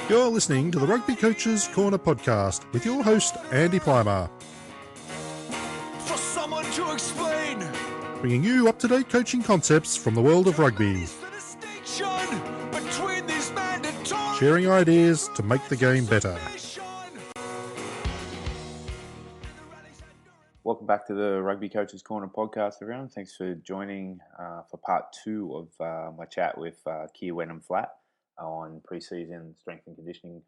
You're listening to the Rugby Coaches Corner podcast with your host, Andy Plymer. For someone to explain, bringing you up-to-date coaching concepts from the world of rugby. Sharing ideas to make the game better. Welcome back to the Rugby Coaches Corner podcast, everyone. Thanks for joining for part 2 of my chat with Keir Wenham-Flatt on pre-season strength and conditioning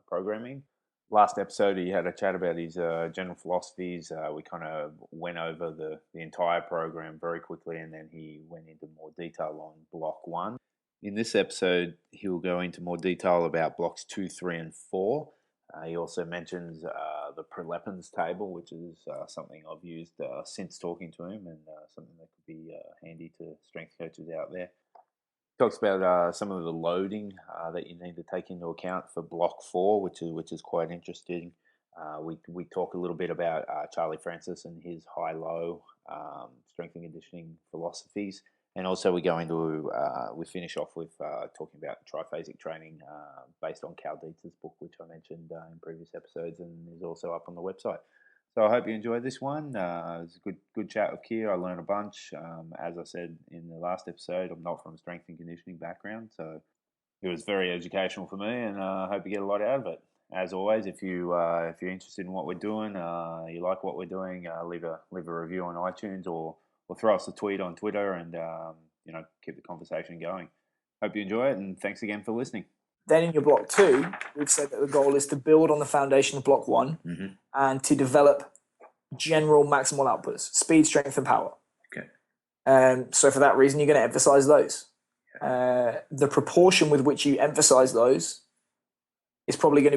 programming. Last episode, he had a chat about his general philosophies. We kind of went over the entire program very quickly, and then he went into more detail on block 1. In this episode, he'll go into more detail about blocks 2, 3, and 4. He also mentions the Prelepin's table, which is something I've used since talking to him, and something that could be handy to strength coaches out there. He talks about some of the loading that you need to take into account for block 4, which is quite interesting. We talk a little bit about Charlie Francis and his high-low strength and conditioning philosophies. And also we go into, we finish off with talking about triphasic training based on Cal Dietz's book, which I mentioned in previous episodes and is also up on the website. So I hope you enjoyed this one. It was a good chat with Keir. I learned a bunch. As I said in the last episode, I'm not from a strength and conditioning background, so it was very educational for me, and I hope you get a lot out of it. As always, if you're interested in what we're doing, you like what we're doing, leave a review on iTunes or throw us a tweet on Twitter and keep the conversation going. Hope you enjoy it, and thanks again for listening. Then in your block 2, we've said that the goal is to build on the foundation of block 1 and to develop general maximal outputs, speed, strength, and power. Okay. So for that reason, you're going to emphasize those. The proportion with which you emphasize those is probably going to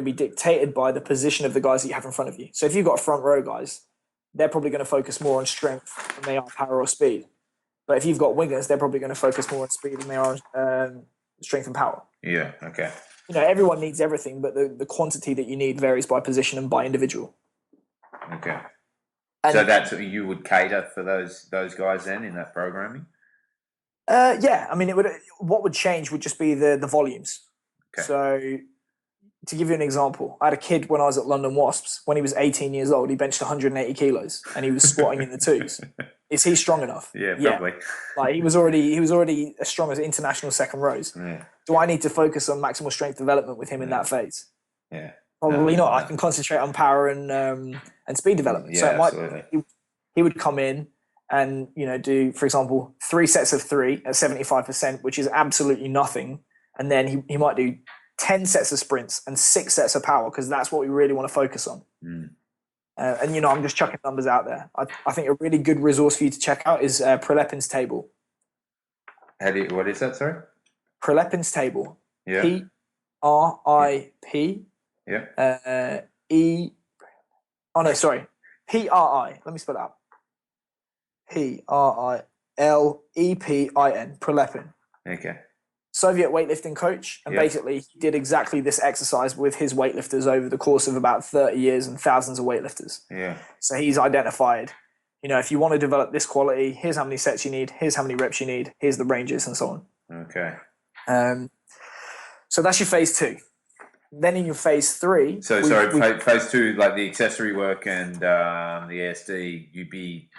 be dictated by the position of the guys that you have in front of you. So if you've got front row guys, they're probably going to focus more on strength than they are power or speed. But if you've got wingers, they're probably going to focus more on speed than they are on strength and power. Yeah, okay. Everyone needs everything, but the quantity that you need varies by position and by individual. Okay. And so that's you would cater for those guys then in that programming? Yeah, I mean, what would change would just be the volumes. Okay. So to give you an example, I had a kid when I was at London Wasps. When he was 18 years old, he benched 180 kilos and he was squatting in the twos. Is he strong enough? Yeah, probably. Like he was already as strong as international second rows. Yeah. Do I need to focus on maximal strength development with him in that phase? Yeah. Probably not. I can concentrate on power and speed development. Yeah, so absolutely. He would come in and do, for example, 3 sets of 3 at 75%, which is absolutely nothing. And then he might do 10 sets of sprints and 6 sets of power, because that's what we really want to focus on. And I'm just chucking numbers out there. I think a really good resource for you to check out is Prelepin's table. What is that, sorry? Prelepin's table. Yeah. P-R-I-P. Yeah. P-R-I. Let me spell it out. P-R-I-L-E-P-I-N. Prelepin. Okay. Soviet weightlifting coach, and basically he did exactly this exercise with his weightlifters over the course of about 30 years and thousands of weightlifters. Yeah. So he's identified, if you want to develop this quality, here's how many sets you need, here's how many reps you need, here's the ranges and so on. Okay. So that's your phase 2. Then in your phase 3... phase 2, like the accessory work and the ASD,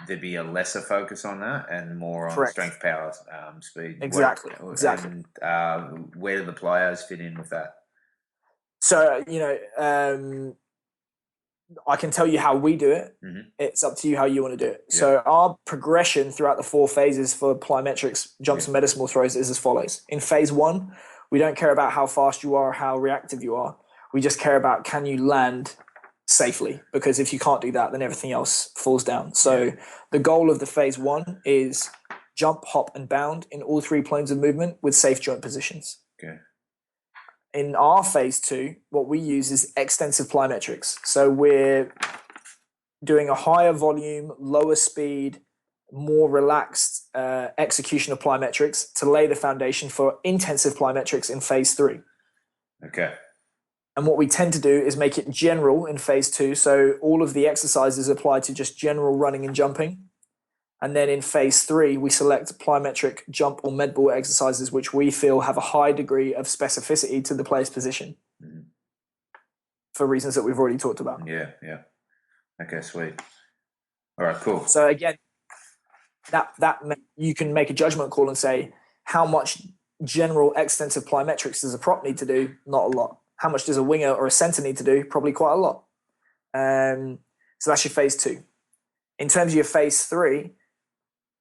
there'd be a lesser focus on that and more on strength, power, speed. Exactly. And where do the players fit in with that? So, I can tell you how we do it. It's up to you how you want to do it. Yeah. So our progression throughout the 4 phases for plyometrics, jumps and medicimal throws is as follows. In phase 1, we don't care about how fast you are or how reactive you are. We just care about, can you land safely? Because if you can't do that, then everything else falls down. So the goal of the phase 1 is jump, hop, and bound in all 3 planes of movement with safe joint positions. Okay. In our phase 2, what we use is extensive plyometrics. So we're doing a higher volume, lower speed, more relaxed execution of plyometrics to lay the foundation for intensive plyometrics in phase 3. Okay. And what we tend to do is make it general in phase 2. So all of the exercises apply to just general running and jumping. And then in phase 3, we select plyometric jump or med ball exercises, which we feel have a high degree of specificity to the player's position for reasons that we've already talked about. Yeah. Okay, sweet. All right, cool. So again, that you can make a judgment call and say, how much general extensive plyometrics does a prop need to do? Not a lot. How much does a winger or a centre need to do? Probably quite a lot. So that's your phase 2. In terms of your phase 3,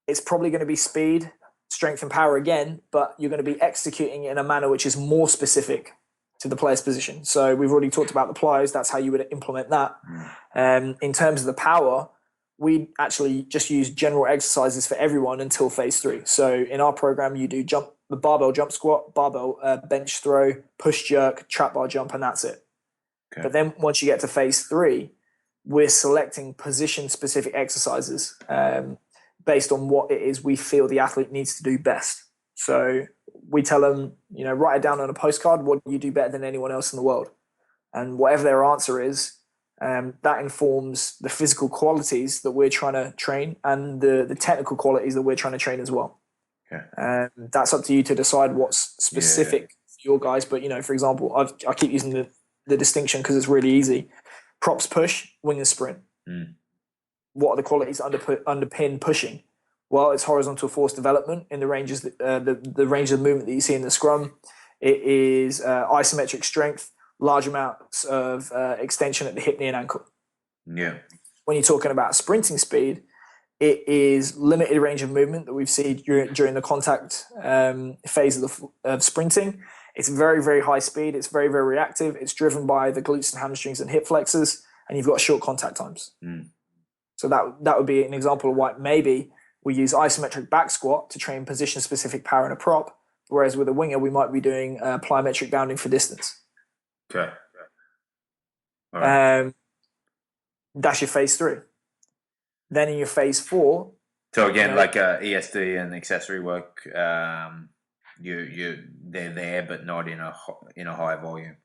it's probably going to be speed, strength and power again, but you're going to be executing in a manner which is more specific to the player's position. So we've already talked about the plyos. That's how you would implement that. In terms of the power, we actually just use general exercises for everyone until phase 3. So in our program, you do the barbell jump squat, barbell bench throw, push jerk, trap bar jump, and that's it. Okay. But then once you get to phase 3, we're selecting position-specific exercises based on what it is we feel the athlete needs to do best. So we tell them, write it down on a postcard, what do you do better than anyone else in the world? And whatever their answer is, that informs the physical qualities that we're trying to train and the technical qualities that we're trying to train as well. Okay. That's up to you to decide what's specific for your guys. But, for example, I keep using the distinction because it's really easy. Props push, wingers sprint. What are the qualities underpin pushing? Well, it's horizontal force development in the ranges, the range of movement that you see in the scrum. It is isometric strength, large amounts of extension at the hip, knee, and ankle. Yeah. When you're talking about sprinting speed, it is limited range of movement that we've seen during the contact phase of sprinting. It's very, very high speed. It's very, very reactive. It's driven by the glutes and hamstrings and hip flexors, and you've got short contact times. So that would be an example of why maybe we use isometric back squat to train position-specific power in a prop, whereas with a winger, we might be doing plyometric bounding for distance. Okay. All right. That's your phase 3. Then in your phase 4... So again, like ESD and accessory work, they're there, but not in a high volume.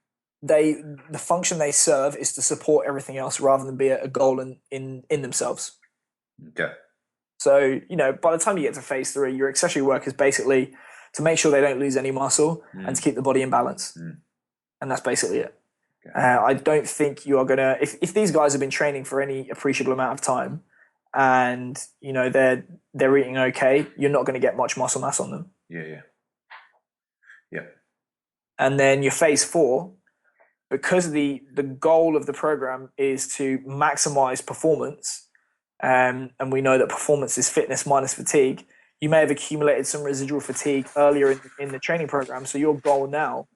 The function they serve is to support everything else rather than be a goal in themselves. Okay. So, by the time you get to phase 3, your accessory work is basically to make sure they don't lose any muscle and to keep the body in balance. And that's basically it. Okay. I don't think you are going to... If these guys have been training for any appreciable amount of time and, they're eating okay, you're not going to get much muscle mass on them. Yeah. And then your phase 4... because the goal of the program is to maximize performance, and we know that performance is fitness minus fatigue, you may have accumulated some residual fatigue earlier in the training program. So your goal now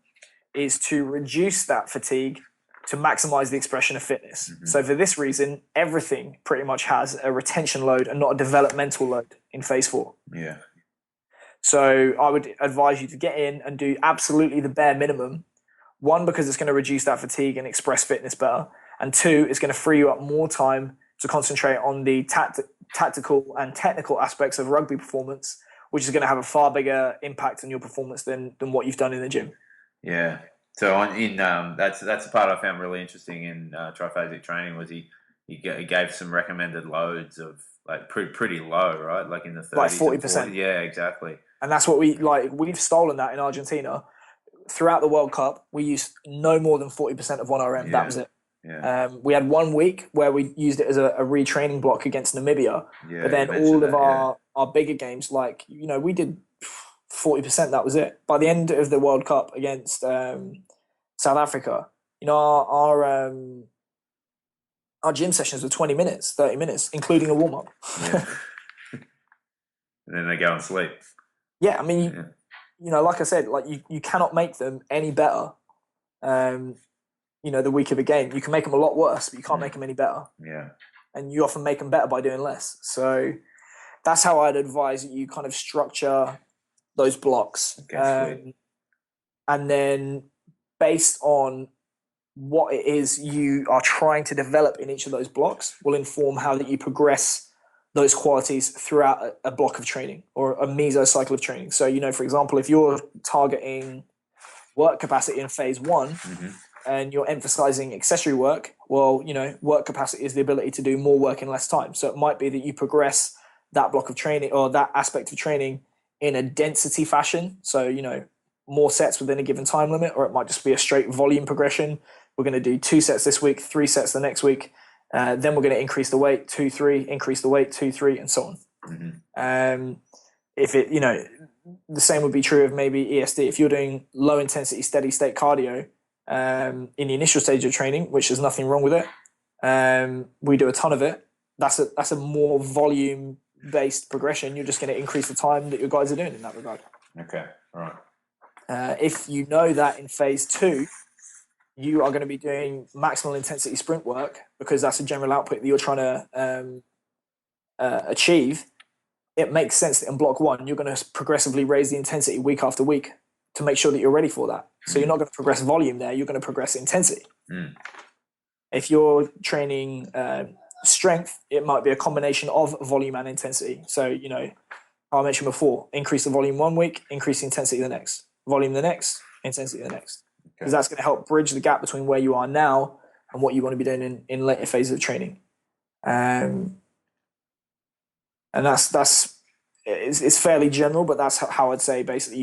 is to reduce that fatigue to maximize the expression of fitness. So for this reason, everything pretty much has a retention load and not a developmental load in phase 4. Yeah. So I would advise you to get in and do absolutely the bare minimum. 1, because it's going to reduce that fatigue and express fitness better. And 2, it's going to free you up more time to concentrate on the tactical and technical aspects of rugby performance, which is going to have a far bigger impact on your performance than what you've done in the gym. Yeah. So that's the part I found really interesting in triphasic training was he gave some recommended loads of like pretty low, right? Like in the 30s, like 40%. Yeah, exactly. And that's what we've stolen that in Argentina. Throughout the World Cup, we used no more than 40% of 1RM. Yeah. That was it. Yeah. We had 1 week where we used it as a retraining block against Namibia. Yeah, but then all of our bigger games, we did 40%. That was it. By the end of the World Cup against South Africa, our gym sessions were 20 minutes, 30 minutes, including a warm-up. Yeah. And then they go and sleep. Yeah, I mean... like I said, you cannot make them any better. The week of a game, you can make them a lot worse, but you can't make them any better. Yeah, and you often make them better by doing less. So that's how I'd advise that you kind of structure those blocks, and then based on what it is you are trying to develop in each of those blocks, will inform how that you progress those qualities throughout a block of training or a mesocycle of training. So, for example, if you're targeting work capacity in phase 1 and you're emphasizing accessory work, well, work capacity is the ability to do more work in less time. So it might be that you progress that block of training or that aspect of training in a density fashion. So, more sets within a given time limit, or it might just be a straight volume progression. We're going to do 2 sets this week, 3 sets the next week. Then we're going to increase the weight, 2, 3, increase the weight, 2, 3, and so on. Mm-hmm. If it, the same would be true of maybe ESD. If you're doing low intensity, steady state cardio in the initial stage of training, which there's nothing wrong with it, we do a ton of it. That's a more volume based progression. You're just going to increase the time that your guys are doing in that regard. Okay, all right. If you know that in phase 2, you are going to be doing maximal intensity sprint work because that's a general output that you're trying to achieve, it makes sense that in block 1, you're going to progressively raise the intensity week after week to make sure that you're ready for that. So you're not going to progress volume there, you're going to progress intensity. If you're training strength, it might be a combination of volume and intensity. So, I mentioned before, increase the volume 1 week, increase the intensity the next, volume the next, intensity the next. Because that's going to help bridge the gap between where you are now and what you want to be doing in later phases of training. And it's fairly general, but that's how I'd say basically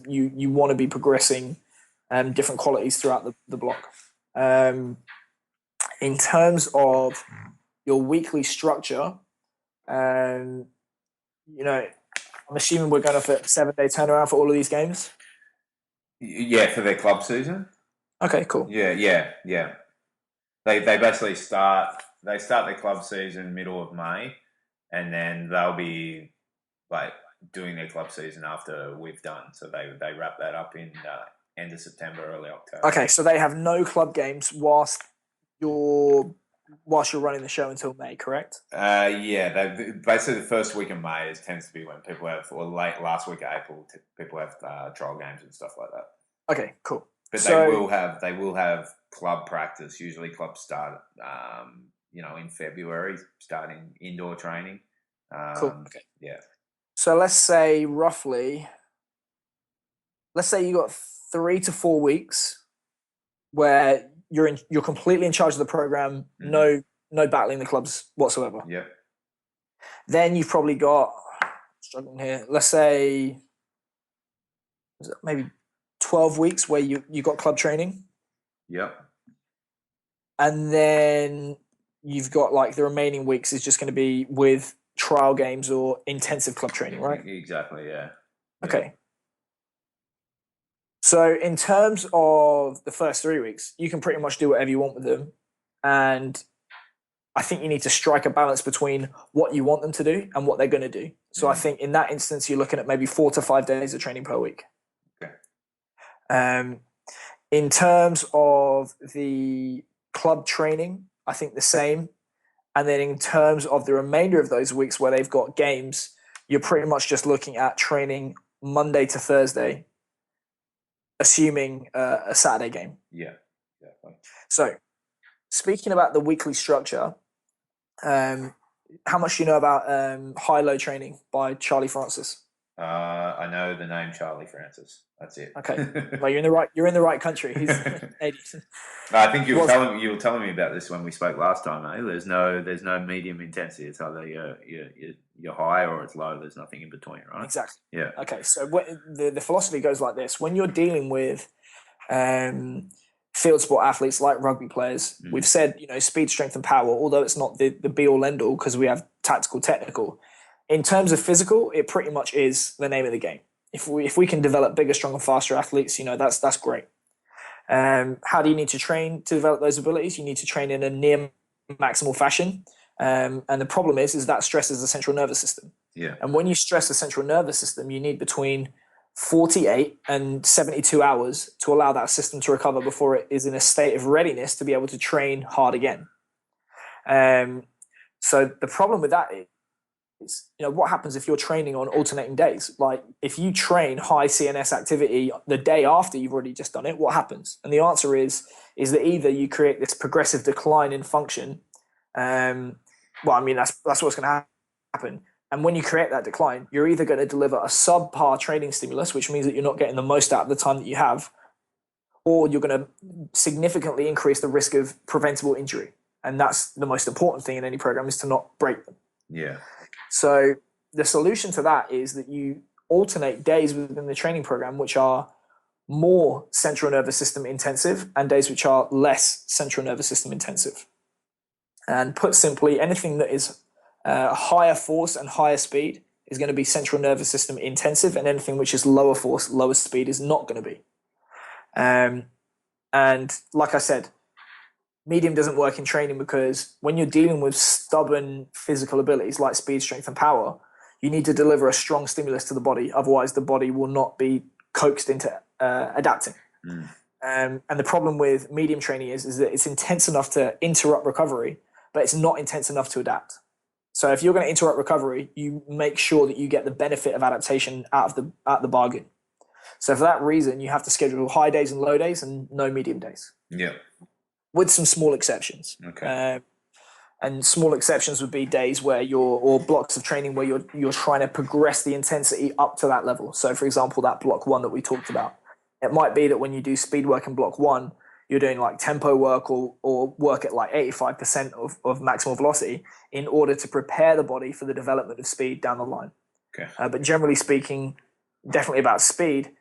you want to be progressing different qualities throughout the block. In terms of your weekly structure, I'm assuming we're going for a 7-day turnaround for all of these games. Yeah, for their club season. Okay, cool. Yeah. They basically start their club season middle of May, and then they'll be like doing their club season after we've done. So they wrap that up in end of September, early October. Okay, so they have no club games whilst you're running the show until May, correct? Yeah. Basically, the first week of May tends to be when people have, or late last week of April, people have trial games and stuff like that. Okay, cool. But they will have club practice. Usually, clubs start, in February, starting indoor training. Cool. Okay. Yeah. So let's say you got 3 to 4 weeks where you're completely in charge of the program, no battling the clubs whatsoever. Yeah. Then you've probably got, struggling here, let's say maybe 12 weeks where you got club training. Yep. And then you've got like the remaining weeks is just going to be with trial games or intensive club training, right? Exactly, yeah. Okay. So in terms of the first 3 weeks, you can pretty much do whatever you want with them. And I think you need to strike a balance between what you want them to do and what they're going to do. So I think in that instance, you're looking at maybe 4 to 5 days of training per week. Okay. In terms of the club training, I think the same. And then in terms of the remainder of those weeks where they've got games, you're pretty much just looking at training Monday to Thursday, assuming a Saturday game. Yeah, definitely. So speaking about the weekly structure, how much do you know about high-low training by Charlie Francis? I know the name Charlie Francis. That's it. Okay. Well, you're in the right country. He's Canadian. I think you were telling me about this when we spoke last time, eh? There's no medium intensity. It's either you're high or it's low. There's nothing in between, right? Exactly. Yeah. Okay. So the philosophy goes like this: when you're dealing with field sport athletes like rugby players, we've said speed, strength, and power. Although it's not the be all end all because we have tactical, technical. In terms of physical, it pretty much is the name of the game. If we can develop bigger, stronger, faster athletes, that's great. How do you need to train to develop those abilities? You need to train in a near maximal fashion. And the problem is that stresses the central nervous system. Yeah. And when you stress the central nervous system, you need between 48 and 72 hours to allow that system to recover before it is in a state of readiness to be able to train hard again. So the problem with that is, what happens if you're training on alternating days? Like if you train high CNS activity the day after you've already just done it, what happens? And the answer is that either you create this progressive decline in function. That's what's going to happen. And when you create that decline, you're either going to deliver a subpar training stimulus, which means that you're not getting the most out of the time that you have, or you're going to significantly increase the risk of preventable injury. And that's the most important thing in any program, is to not break them. Yeah. So the solution to that is that you alternate days within the training program which are more central nervous system intensive and days which are less central nervous system intensive. And put simply, anything that is higher force and higher speed is going to be central nervous system intensive, and anything which is lower force, lower speed is not going to be. And like I said, medium doesn't work in training because when you're dealing with stubborn physical abilities like speed, strength, and power, you need to deliver a strong stimulus to the body. Otherwise, the body will not be coaxed into adapting. And the problem with medium training is that it's intense enough to interrupt recovery, but it's not intense enough to adapt. So if you're going to interrupt recovery, you make sure that you get the benefit of adaptation out of the bargain. So for that reason, you have to schedule high days and low days and no medium days. Yeah. With some small exceptions. Okay. And small exceptions would be days where or blocks of training where you're trying to progress the intensity up to that level. So for example, that block 1 that we talked about, it might be that when you do speed work in block 1, you're doing like tempo work or work at like 85% of maximal velocity in order to prepare the body for the development of speed down the line. Okay. But generally speaking, definitely about speed,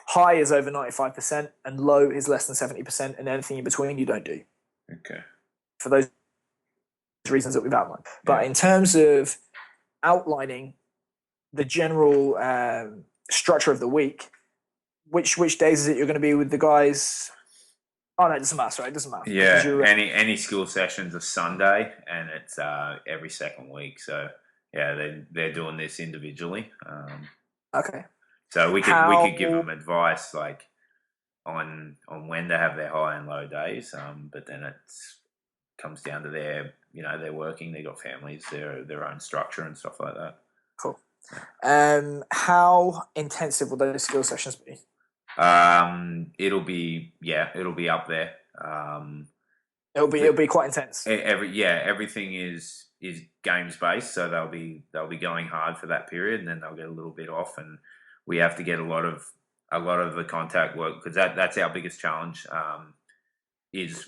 high is over 95% and low is less than 70%, and anything in between you don't do. Okay. For those reasons that we've outlined. But in terms of outlining the general structure of the week, which days is it you're going to be with the guys? Oh no, it doesn't matter. Sorry, it doesn't matter. Yeah, any school sessions are Sunday, and it's every second week. So yeah, they're doing this individually. Okay. So we could give them advice like on when to have their high and low days. But then it comes down to they're working, they got families, their own structure and stuff like that. Cool. How intensive will those skill sessions be? It'll be up there. It'll be quite intense. Everything is games based, so they'll be going hard for that period, and then they'll get a little bit off, and we have to get a lot of the contact work because that's our biggest challenge.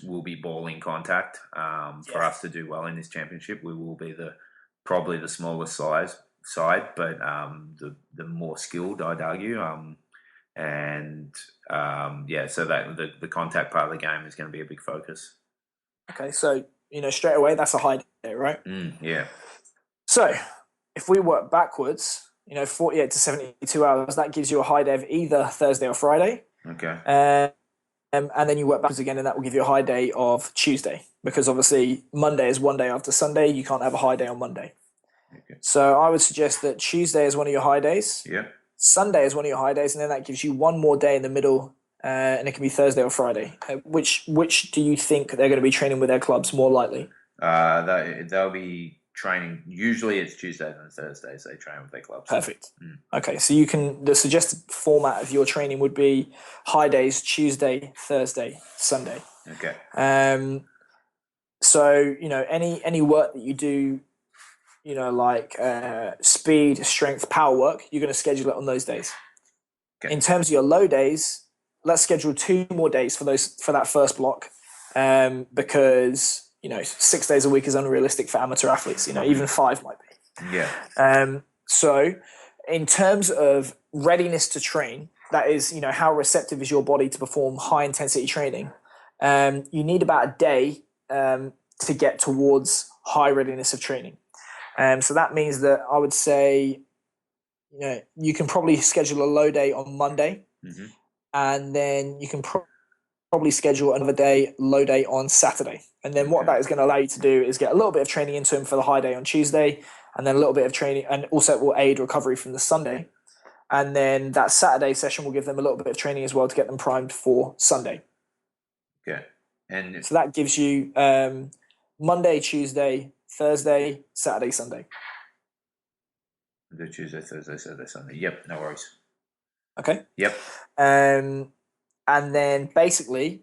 Will be ball in contact. For us to do well in this championship, we will be probably the smallest side, but the more skilled, I'd argue. So that the contact part of the game is going to be a big focus. Okay, so straight away that's a high day, right? Yeah. So if we work backwards, 48 to 72 hours, that gives you a high day of either Thursday or Friday. Okay. And then you work backwards again, and that will give you a high day of Tuesday, because obviously Monday is one day after Sunday. You can't have a high day on Monday. Okay. So I would suggest that Tuesday is one of your high days. Yeah. Sunday is one of your high days, and then that gives you one more day in the middle, and it can be Thursday or Friday. Which do you think they're going to be training with their clubs more likely? They'll be training. Usually it's Tuesdays and Thursdays they train with their clubs. Perfect. Okay, so the suggested format of your training would be high days Tuesday, Thursday, Sunday. Okay. So any work that you do, like speed, strength, power work, you're going to schedule it on those days. Okay. In terms of your low days, let's schedule 2 more days for that first block, because 6 days a week is unrealistic for amateur athletes. Even 5 might be. Yeah. So in terms of readiness to train, that is, how receptive is your body to perform high intensity training? You need about a day to get towards high readiness of training. So that means that I would say, you can probably schedule a low day on Monday, and then you can probably schedule another low day on Saturday. And then what that is going to allow you to do is get a little bit of training into him for the high day on Tuesday, and then a little bit of training, and also it will aid recovery from the Sunday. And then that Saturday session will give them a little bit of training as well to get them primed for Sunday. Okay. And so that gives you Monday, Tuesday, Thursday, Saturday, Sunday. Do Tuesday, Thursday, Saturday, Sunday. Yep, no worries. Okay. Yep. And then basically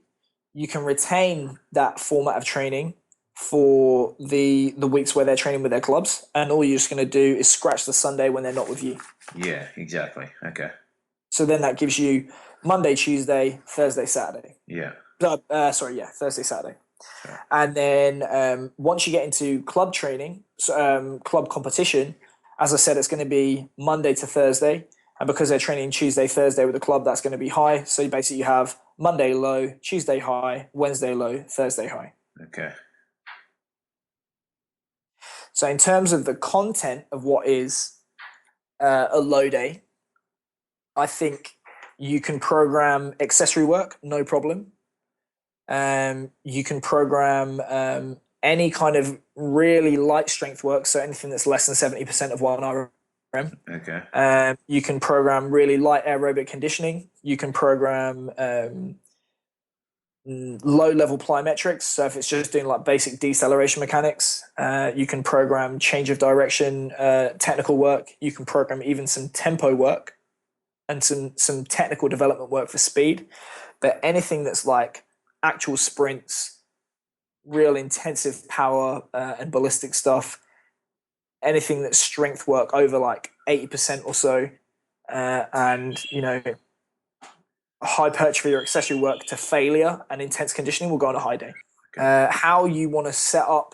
you can retain that format of training for the weeks where they're training with their clubs, and all you're just going to do is scratch the Sunday when they're not with you. Yeah, exactly. Okay. So then that gives you Monday, Tuesday, Thursday, Saturday. Yeah. Thursday, Saturday. Sure. And then once you get into club training, club competition, As I said, it's going to be Monday to Thursday. And because they're training Tuesday, Thursday with the club, that's going to be high. So basically you have Monday low, Tuesday high, Wednesday low, Thursday high. Okay. So in terms of the content of what is a low day, I think you can program accessory work, no problem. You can program any kind of really light strength work, so anything that's less than 70% of 1 RM. Okay. You can program really light aerobic conditioning. You can program low-level plyometrics. So if it's just doing like basic deceleration mechanics, you can program change of direction, technical work. You can program even some tempo work and some technical development work for speed. But anything that's like actual sprints, real intensive power and ballistic stuff, anything that's strength work over like 80% or so, and hypertrophy or accessory work to failure and intense conditioning will go on a high day. Okay. How you want to set up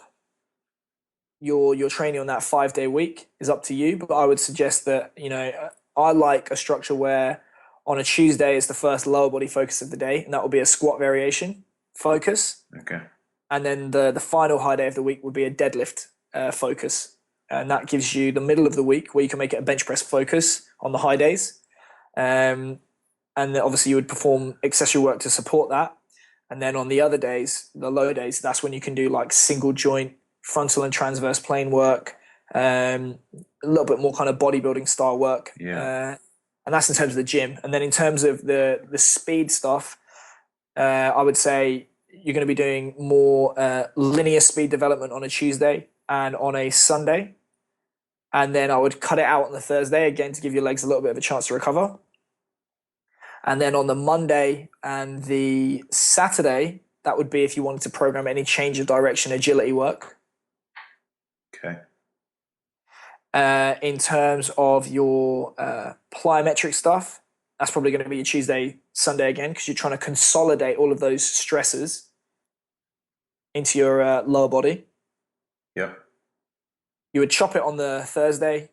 your training on that 5-day week is up to you, but I would suggest that I like a structure where on a Tuesday it's the first lower body focus of the day, and that will be a squat variation focus. Okay. And then the final high day of the week would be a deadlift focus. And that gives you the middle of the week where you can make it a bench press focus on the high days. And then obviously you would perform accessory work to support that. And then on the other days, the low days, that's when you can do like single joint, frontal and transverse plane work, a little bit more kind of bodybuilding style work. Yeah. And that's in terms of the gym. And then in terms of the speed stuff, I would say you're going to be doing more linear speed development on a Tuesday and on a Sunday. And then I would cut it out on the Thursday, again, to give your legs a little bit of a chance to recover. And then on the Monday and the Saturday, that would be if you wanted to program any change of direction agility work. Okay. In terms of your plyometric stuff, that's probably going to be your Tuesday, Sunday again, because you're trying to consolidate all of those stresses into your lower body. Yep. You would chop it on the Thursday,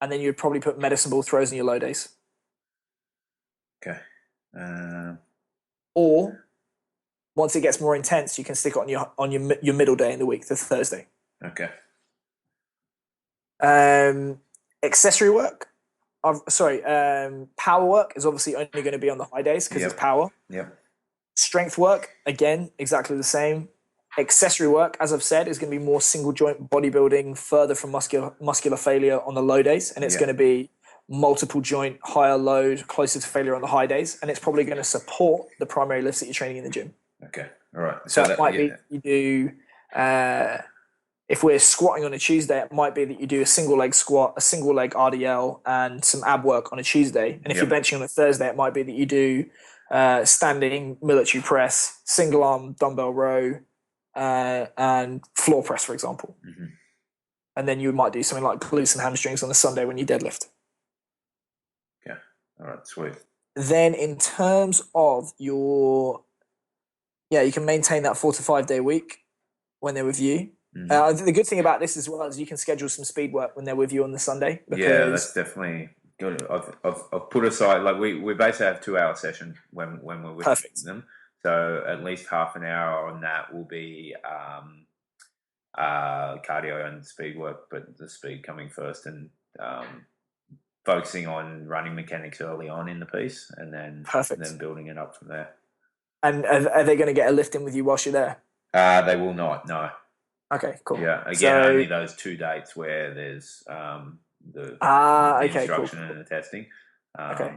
and then you'd probably put medicine ball throws in your low days. Okay. Or once it gets more intense, you can stick it on your middle day in the week, the Thursday. Okay. Accessory work. Power work is obviously only going to be on the high days because it's power. Yep. Strength work, again, exactly the same. Accessory work, as I've said, is going to be more single joint bodybuilding, further from muscular failure on the low days, and it's going to be multiple joint, higher load, closer to failure on the high days, and it's probably going to support the primary lifts that you're training in the gym. Okay. All right. So it might be you do. If we're squatting on a Tuesday, it might be that you do a single leg squat, a single leg RDL, and some ab work on a Tuesday. And if you're benching on a Thursday, it might be that you do standing military press, single arm dumbbell row, and floor press, for example. Mm-hmm. And then you might do something like glutes and hamstrings on a Sunday when you deadlift. Okay. All right. Sweet. Then in terms of you can maintain that 4 to 5 day week when they're with you. Mm-hmm. The good thing about this as well is you can schedule some speed work when they're with you on the Sunday. Yeah, that's definitely good. I've put aside, like we basically have 2-hour session when we're with them. So at least half an hour on that will be cardio and speed work, but the speed coming first, and focusing on running mechanics early on in the piece, and then building it up from there. And are they going to get a lift in with you whilst you're there? They will not, no. Okay, cool. Yeah, again, only those 2 dates where there's the instruction and the testing.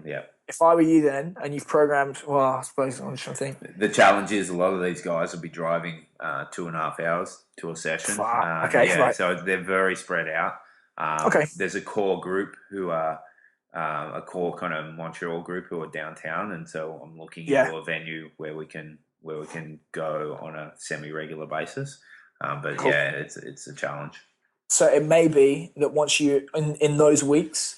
Yeah. If I were you then, and you've programmed, well, I suppose I'm just trying to think. The challenge is a lot of these guys will be driving 2.5 hours to a session. Right. So they're very spread out. There's a core group who are a core kind of Montreal group who are downtown, and so I'm looking into a venue where we can go on a semi-regular basis. It's a challenge. So it may be that once you in those weeks,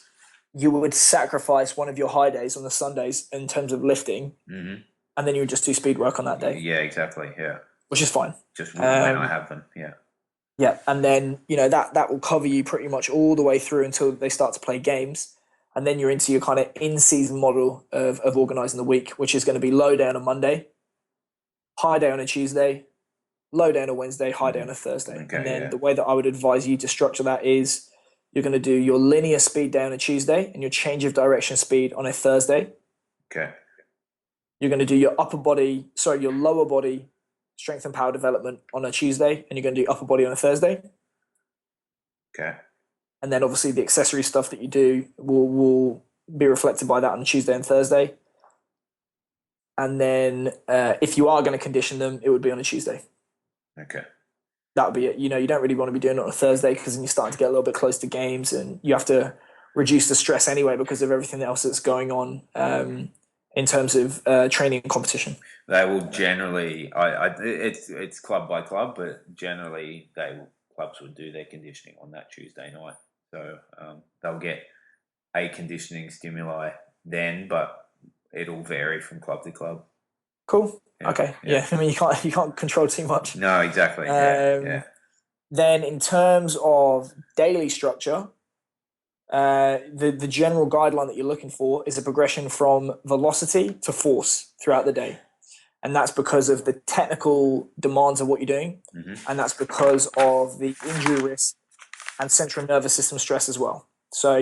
you would sacrifice one of your high days on the Sundays in terms of lifting, and then you would just do speed work on that day. Yeah, exactly. Yeah, which is fine. Just when I have them. Yeah. Yeah, and then that will cover you pretty much all the way through until they start to play games, and then you're into your kind of in-season model of organizing the week, which is going to be low day on a Monday, high day on a Tuesday, low day on a Wednesday, high day on a Thursday. Okay, And then yeah. the way that I would advise you to structure that is you're going to do your linear speed day on a Tuesday and your change of direction speed on a Thursday. Okay. You're going to do your your lower body strength and power development on a Tuesday, and you're going to do upper body on a Thursday. Okay. And then obviously the accessory stuff that you do will be reflected by that on Tuesday and Thursday. And then if you are going to condition them, it would be on a Tuesday. Okay. That would be it. You don't really want to be doing it on a Thursday because then you're starting to get a little bit close to games and you have to reduce the stress anyway because of everything else that's going on in terms of training and competition. They will generally, it's club by club, but generally clubs will do their conditioning on that Tuesday night. So they'll get a conditioning stimuli then, but it'll vary from club to club. Cool. Yeah. Okay. Yeah. I mean, you can't control too much. No, exactly. Yeah. Then in terms of daily structure, the general guideline that you're looking for is a progression from velocity to force throughout the day. And that's because of the technical demands of what you're doing. Mm-hmm. And that's because of the injury risk and central nervous system stress as well. So,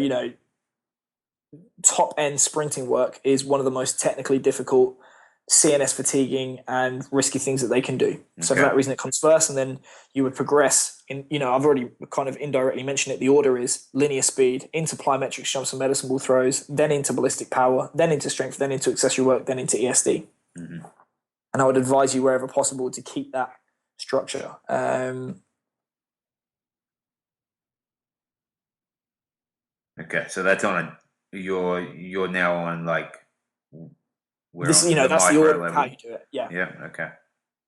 top end sprinting work is one of the most technically difficult, CNS fatiguing and risky things that they can do. Okay. So for that reason, it comes first, and then you would progress in, I've already kind of indirectly mentioned it. The order is linear speed into plyometrics, jumps and medicine ball throws, then into ballistic power, then into strength, then into accessory work, then into ESD. Mm-hmm. And I would advise you wherever possible to keep that structure. Okay, so that's on you're now on like this, that's the order of how you do it. Yeah. Yeah. Okay.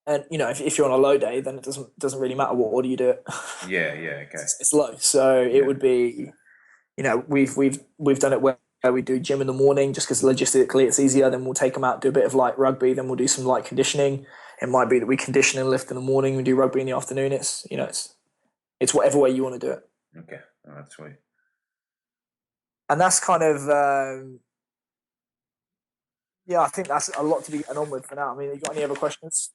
And if you're on a low day, then it doesn't really matter what order you do it. Yeah. Okay. It's low, so it would be, we've done it where we do gym in the morning just because logistically it's easier. Then we'll take them out, do a bit of light rugby, then we'll do some light conditioning. It might be that we condition and lift in the morning, we do rugby in the afternoon. It's it's whatever way you want to do it. Okay, that's sweet. And that's kind of I think that's a lot to be getting on with for now. I mean, you got any other questions?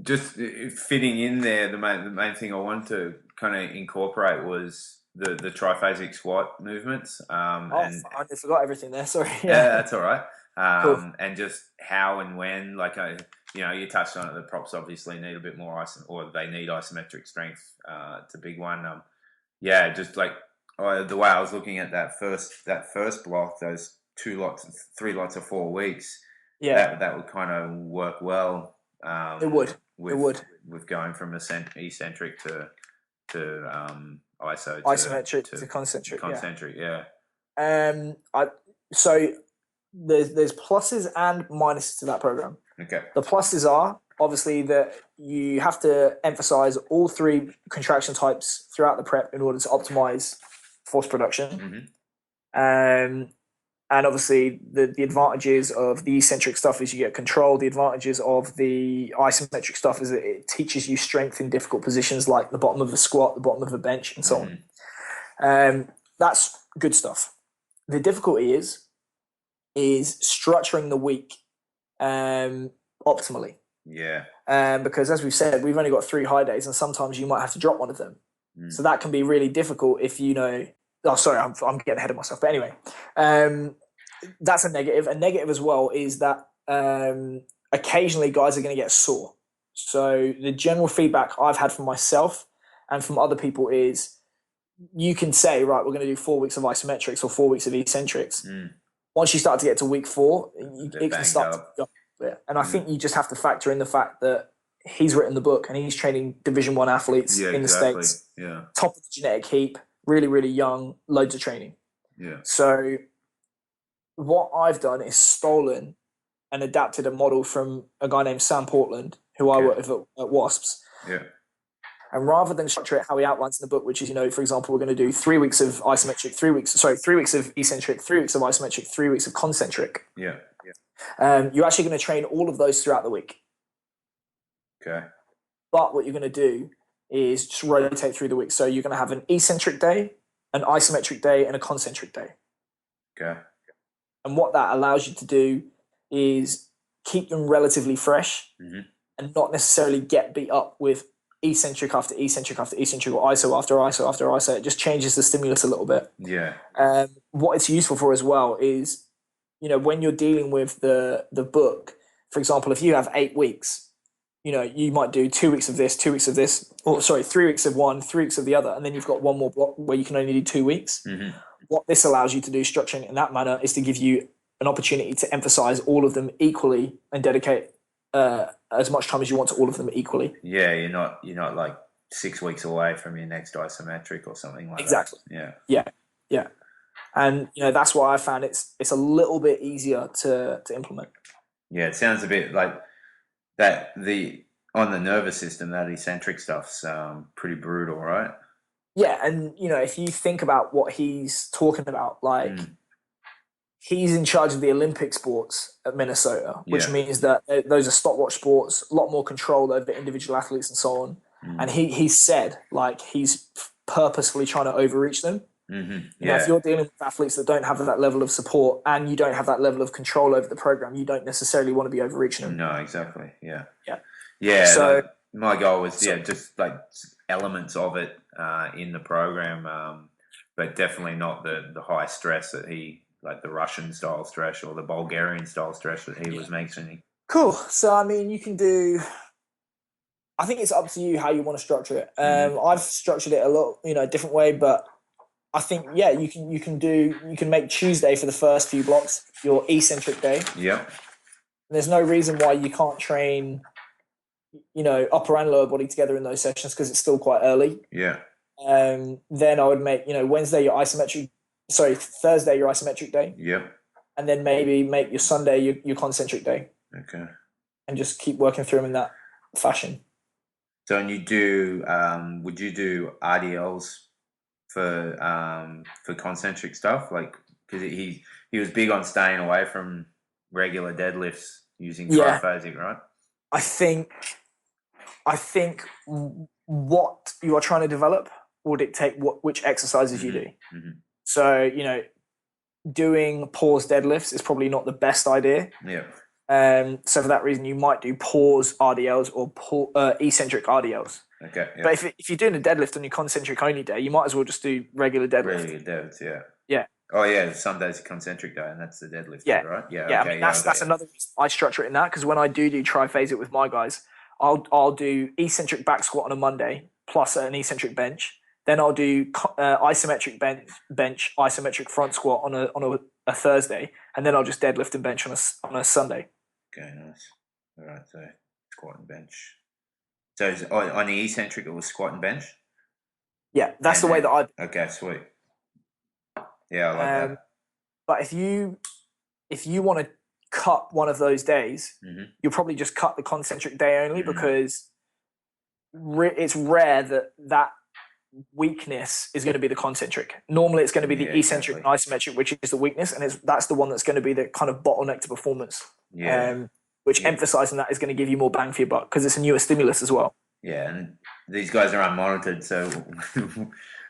Just fitting in there, the main thing I wanted to kind of incorporate was the triphasic squat movements. I forgot everything there. Sorry. Yeah, that's all right. Cool. And just how and when, like you touched on it. The props obviously need a bit more they need isometric strength. It's a big one. Just like the way I was looking at that first block, those 3 lots of 4 weeks. Yeah, that would kind of work well. It would. With going from eccentric to isometric to concentric. Concentric, yeah. So there's pluses and minuses to that program. Okay. The pluses are obviously that you have to emphasize all 3 contraction types throughout the prep in order to optimize force production. Mm-hmm. And obviously the advantages of the eccentric stuff is you get control. The advantages of the isometric stuff is that it teaches you strength in difficult positions like the bottom of the squat, the bottom of the bench, and so on. That's good stuff. The difficulty is structuring the week optimally. Yeah. Because as we've said, we've only got 3 high days, and sometimes you might have to drop one of them. So that can be really difficult if Oh, sorry, I'm getting ahead of myself. But anyway, that's a negative. A negative as well is that occasionally guys are going to get sore. So the general feedback I've had from myself and from other people is you can say, right, we're going to do 4 weeks of isometrics or 4 weeks of eccentrics. Once you start to get to week 4, it can start to go. Yeah. And I think you just have to factor in the fact that he's written the book and he's training Division 1 athletes in the States. Yeah. Top of the genetic heap. Really, really young, loads of training. Yeah. So what I've done is stolen and adapted a model from a guy named Sam Portland, who I work with at Wasps. Yeah. And rather than structure it how he outlines in the book, which is, for example, we're going to do 3 weeks of isometric, 3 weeks of eccentric, 3 weeks of isometric, 3 weeks of concentric. Yeah. You're actually going to train all of those throughout the week. Okay. But what you're going to do is just rotate through the week. So you're going to have an eccentric day, an isometric day, and a concentric day. Okay. And what that allows you to do is keep them relatively fresh and not necessarily get beat up with eccentric after eccentric after eccentric or iso after iso after iso. It just changes the stimulus a little bit. Yeah. What it's useful for as well is, when you're dealing with the book, for example, if you have 8 weeks, you might do 2 weeks of this, 2 weeks of this, 3 weeks of one, 3 weeks of the other, and then you've got one more block where you can only do 2 weeks. What this allows you to do, structuring in that manner, is to give you an opportunity to emphasize all of them equally and dedicate as much time as you want to all of them equally. Yeah, you're not like 6 weeks away from your next isometric or something like exactly. that. Yeah. And that's why I found it's a little bit easier to implement. Yeah, it sounds a bit like that. On the nervous system, that eccentric stuff's pretty brutal, right? Yeah, and if you think about what he's talking about, like he's in charge of the Olympic sports at Minnesota, which means that those are stopwatch sports, a lot more control over individual athletes and so on. And he said, like, he's purposefully trying to overreach them. If you're dealing with athletes that don't have that level of support and you don't have that level of control over the program, you don't necessarily want to be overreaching them. No, exactly. Yeah. So my goal was just like elements of it in the program, but definitely not the high stress that like the Russian style stress or the Bulgarian style stress that he was mentioning. Cool. So I mean, you can do. I think it's up to you how you want to structure it. I've structured it a lot, different way, but I think you can make Tuesday for the first few blocks your eccentric day. Yeah. There's no reason why you can't train, upper and lower body together in those sessions because it's still quite early. Yeah. Then I would make, Thursday your isometric day. Yep. And then maybe make your Sunday your concentric day. Okay. And just keep working through them in that fashion. So, and you do, would you do RDLs for concentric stuff? Like, because he was big on staying away from regular deadlifts using triphasic, right? I think what you are trying to develop will dictate which exercises you do. So, doing pause deadlifts is probably not the best idea. Yeah. So for that reason, you might do pause RDLs or eccentric RDLs. Okay. Yeah. But if you're doing a deadlift on your concentric only day, you might as well just do regular deadlift. Regular deadlifts, yeah. Yeah. Oh yeah, Sunday's a concentric day, and that's the deadlift, yeah. Day, right? Yeah. Yeah. Okay, I mean, that's another reason I structure it in that, because when I do triphasic with my guys, I'll do eccentric back squat on a Monday plus an eccentric bench. Then I'll do isometric bench, isometric front squat on a Thursday, and then I'll just deadlift and bench on a Sunday. Okay, nice. All right, so squat and bench. So on the eccentric, it was squat and bench? Yeah, that's the way that I. Okay, sweet. Yeah, I like that. But if you want to cut one of those days, you'll probably just cut the concentric day only because it's rare that weakness is going to be the concentric. Normally, it's going to be the eccentric and isometric, which is the weakness, and that's the one that's going to be the kind of bottleneck to performance. Yeah. Emphasizing that is going to give you more bang for your buck because it's a newer stimulus as well. Yeah, and these guys are unmonitored, so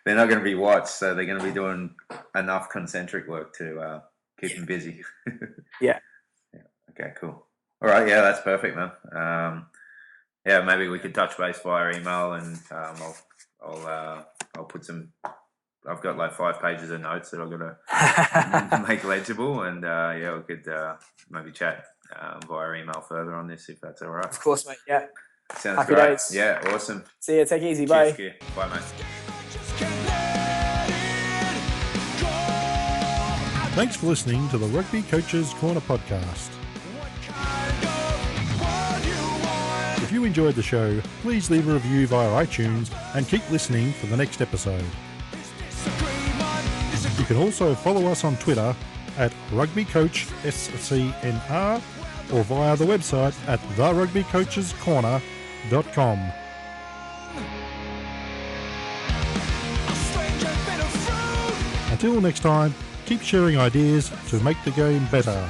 they're not going to be watched. So they're going to be doing enough concentric work to keep them busy. Yeah. Okay, cool. All right, yeah, that's perfect, man. Maybe we could touch base via email, and I'll put some. I've got like 5 pages of notes that I've got to make legible, and we could maybe chat via email further on this if that's all right. Of course, mate. Yeah. Sounds Happy great. days. Yeah, awesome. See you. Take it easy. Bye. Cheers, bye, mate. Thanks for listening to the Rugby Coaches Corner podcast. If you enjoyed the show, please leave a review via iTunes and keep listening for the next episode. You can also follow us on Twitter at RugbyCoachSCNR or via the website at therugbycoachescorner.com. Until next time, keep sharing ideas to make the game better.